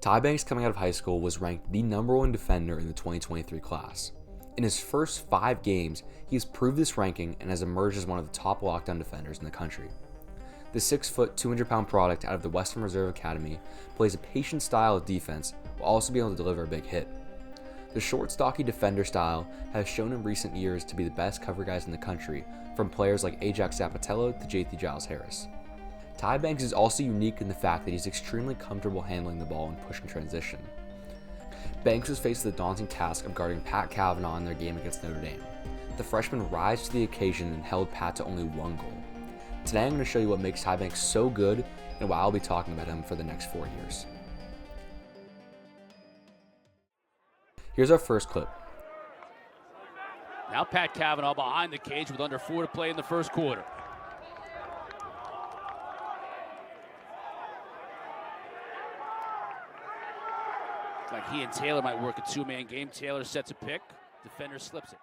Ty Banks, coming out of high school, was ranked the #1 defender in the 2023 class. In his first 5 games, he has proved this ranking and has emerged as one of the top lockdown defenders in the country. The 6-foot, 200-pound product out of the Western Reserve Academy plays a patient style of defense while also being able to deliver a big hit. The short, stocky defender style has shown in recent years to be the best cover guys in the country, from players like Ajax Zapitello to Giles Harris. Ty Banks is also unique in the fact that he's extremely comfortable handling the ball in push and transition. Banks was faced with the daunting task of guarding Pat Kavanagh in their game against Notre Dame. The freshman rise to the occasion and held Pat to only 1 goal. Today I'm going to show you what makes Ty Banks so good and why I'll be talking about him for the next 4 years. Here's our first clip. Now Pat Kavanagh behind the cage with under 4 to play in the first quarter. Like he and Taylor might work a 2-man game. Taylor sets a pick, defender slips it.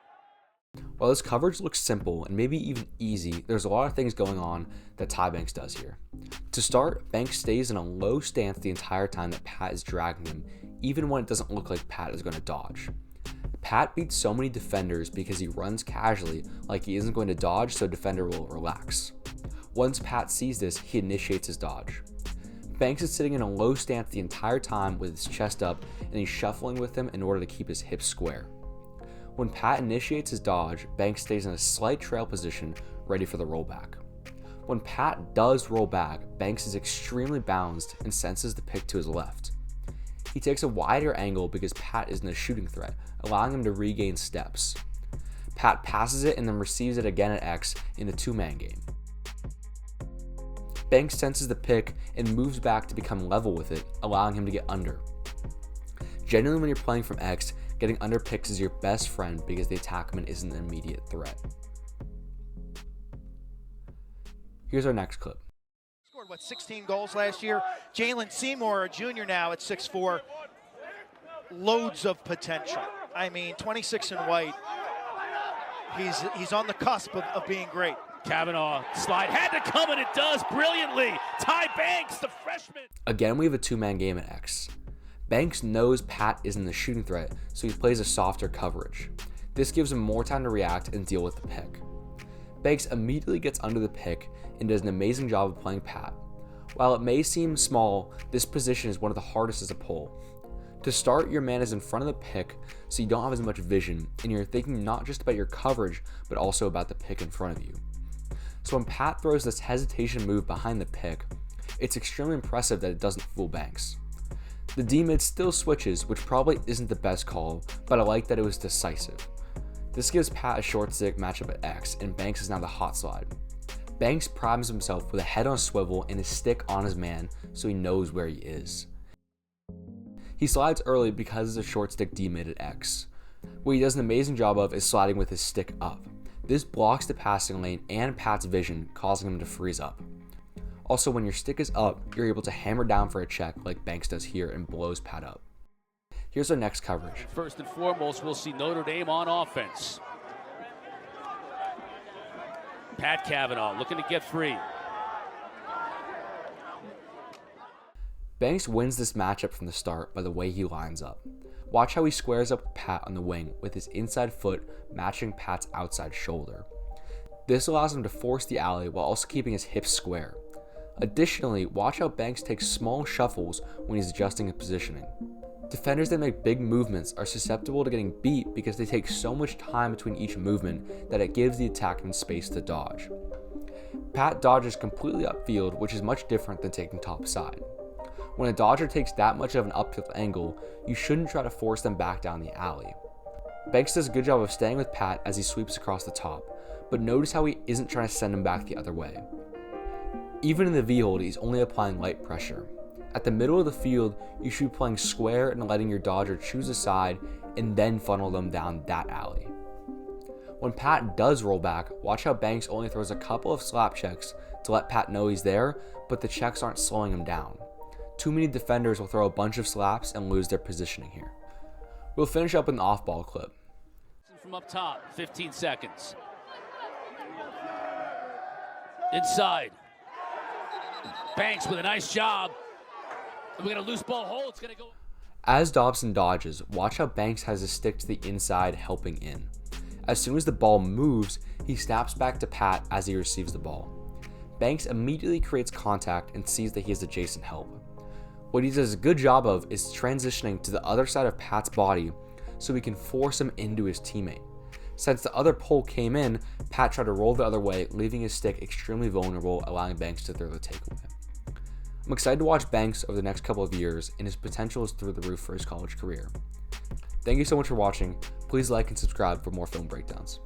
While this coverage looks simple and maybe even easy, there's a lot of things going on that Ty Banks does here. To start, Banks stays in a low stance the entire time that Pat is dragging him, even when it doesn't look like Pat is going to dodge. Pat beats so many defenders because he runs casually, like he isn't going to dodge, so defender will relax. Once Pat sees this, he initiates his dodge. Banks is sitting in a low stance the entire time with his chest up, and he's shuffling with him in order to keep his hips square. When Pat initiates his dodge, Banks stays in a slight trail position, ready for the rollback. When Pat does roll back, Banks is extremely balanced and senses the pick to his left. He takes a wider angle because Pat isn't a shooting threat, allowing him to regain steps. Pat passes it and then receives it again at X in the 2-man game. Banks senses the pick and moves back to become level with it, allowing him to get under. Generally, when you're playing from X, getting under picks is your best friend because the attackman isn't an immediate threat. Here's our next clip. Scored 16 goals last year. Jalen Seymour, a junior now at 6'4", loads of potential. I mean, 26 and white. He's on the cusp of being great. Kavanagh slide had to come, and it does brilliantly. Ty Banks, the freshman. Again, we have a 2-man game at X. Banks knows Pat isn't the shooting threat, so he plays a softer coverage. This gives him more time to react and deal with the pick. Banks immediately gets under the pick and does an amazing job of playing Pat. While it may seem small, this position is one of the hardest as a pull. To start, your man is in front of the pick, so you don't have as much vision, and you're thinking not just about your coverage, but also about the pick in front of you. So when Pat throws this hesitation move behind the pick, it's extremely impressive that it doesn't fool Banks. The D-mid still switches, which probably isn't the best call, but I like that it was decisive. This gives Pat a short stick matchup at X, and Banks is now the hot slide. Banks primes himself with a head on a swivel and his stick on his man, so he knows where he is. He slides early because it's a short stick D-mid at X. What he does an amazing job of is sliding with his stick up. This blocks the passing lane and Pat's vision, causing him to freeze up. Also, when your stick is up, you're able to hammer down for a check like Banks does here and blows Pat up. Here's our next coverage. First and foremost, we'll see Notre Dame on offense. Pat Kavanagh looking to get free. Banks wins this matchup from the start by the way he lines up. Watch how he squares up with Pat on the wing with his inside foot matching Pat's outside shoulder. This allows him to force the alley while also keeping his hips square. Additionally, watch how Banks takes small shuffles when he's adjusting his positioning. Defenders that make big movements are susceptible to getting beat because they take so much time between each movement that it gives the attackman space to dodge. Pat dodges completely upfield, which is much different than taking top side. When a dodger takes that much of an upfield angle, you shouldn't try to force them back down the alley. Banks does a good job of staying with Pat as he sweeps across the top, but notice how he isn't trying to send him back the other way. Even in the V-hold, he's only applying light pressure. At the middle of the field, you should be playing square and letting your dodger choose a side and then funnel them down that alley. When Pat does roll back, watch how Banks only throws a couple of slap checks to let Pat know he's there, but the checks aren't slowing him down. Too many defenders will throw a bunch of slaps and lose their positioning here. We'll finish up with an off-ball clip. From up top, 15 seconds. Inside. Banks with a nice job. We got a loose ball hole. It's going to go. As Dobson dodges, watch how Banks has his stick to the inside helping in. As soon as the ball moves, he snaps back to Pat as he receives the ball. Banks immediately creates contact and sees that he has adjacent help. What he does a good job of is transitioning to the other side of Pat's body so he can force him into his teammate. Since the other pole came in, Pat tried to roll the other way, leaving his stick extremely vulnerable, allowing Banks to throw the takeaway. I'm excited to watch Banks over the next couple of years, and his potential is through the roof for his college career. Thank you so much for watching. Please like and subscribe for more film breakdowns.